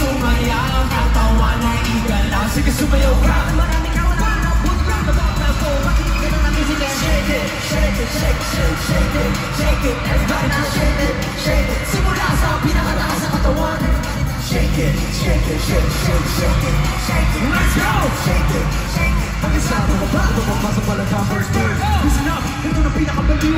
sumayaw, katawan ay igalaw. Sige, sumayaw ka. Marami ka wala na putra, tabak na po. Makinig ka ng music and shake it, shake it, shake, shake, shake it, shake it. Everybody now shake it, shake it. Simula sa pinakataas sa katawan. Shake it, shake it, shake, shake, shake it, shake it. Let's go! Shake it, shake it. Pag-isa, bumaba, bumapasok pala ka first bird. Listen up, ito na pinakabaliw.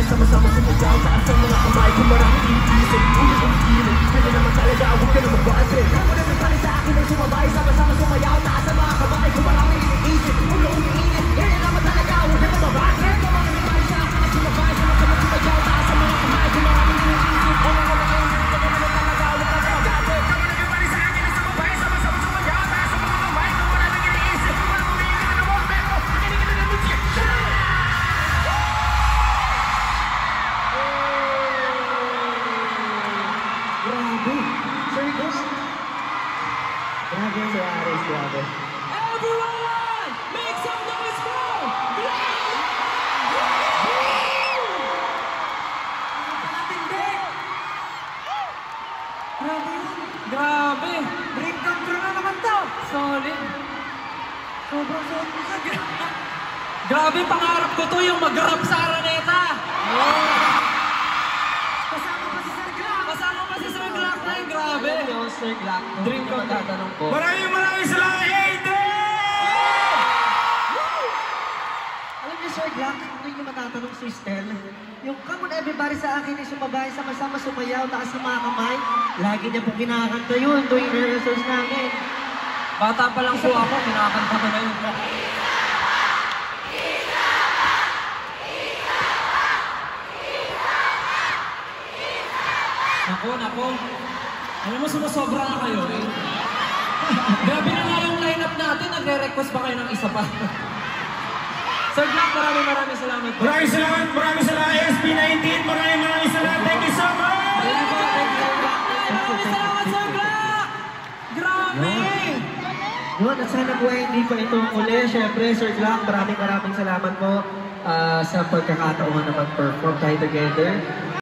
Sama-sama sumigaw, taas ang mga kamay kung maraming iisip. Ulit ang ikilig, hindi naman talaga, huwag ka na magbase. Kamo naman pala sa akin ay sumabay, sama-sama sumayaw, taas ang mga kamay kung maraming iniisip. Ulo umiinit, hindi naman talaga, huwag ka na magbase. Kamo naman pala sa akin ay sumabay, sama-sama sumayaw, taas ang mga kamay kung maraming iniisip. Ulo umiinit, hindi naman talaga, huwag ka na magbase. Kamo naman pala sa akin ay sumabay, sama-sama sumayaw, taas ang mga kamay kung maraming iniisip. Ulo umiinit, hindi naman talaga, makinig ka na ng music. Grabe. Everyone, make some noise for Grabe. Break control na naman to. Solid. Sobrang solid. Grabe, pangarap ko to yung mag-rap sa Araneta. Kasama pa si Sir Glock. Kasama pa si Sir Glock na yung grabe. Sir Glock. Dream ko tatanong ko. Maraming salamat, Alam niyo, Sir Glock, ano yung matatanong si Stell? Yung come on everybody sa akin ay sumabay, sama-sama sumayaw, taas ng mga kamay. Lagi niya po kinakanta yun tuwing rehearsals namin. Bata pa lang po ako, kinakanta ko na yun. Nako. Alam mo, sumusobra na kayo eh. Grabe na nga yung lineup natin, nagre-request pa kayo ng isa pa. Sir Glock, maraming salamat po. Maraming salamat, SB19. Maraming salamat. Thank you so much! Thank you, maraming salamat, Sir Glock! Grabe! Yun, at sana po ay hindi pa ito uli. Siyempre, Sir Glock, maraming salamat po sa pagkakataon na mag-perform tayo together.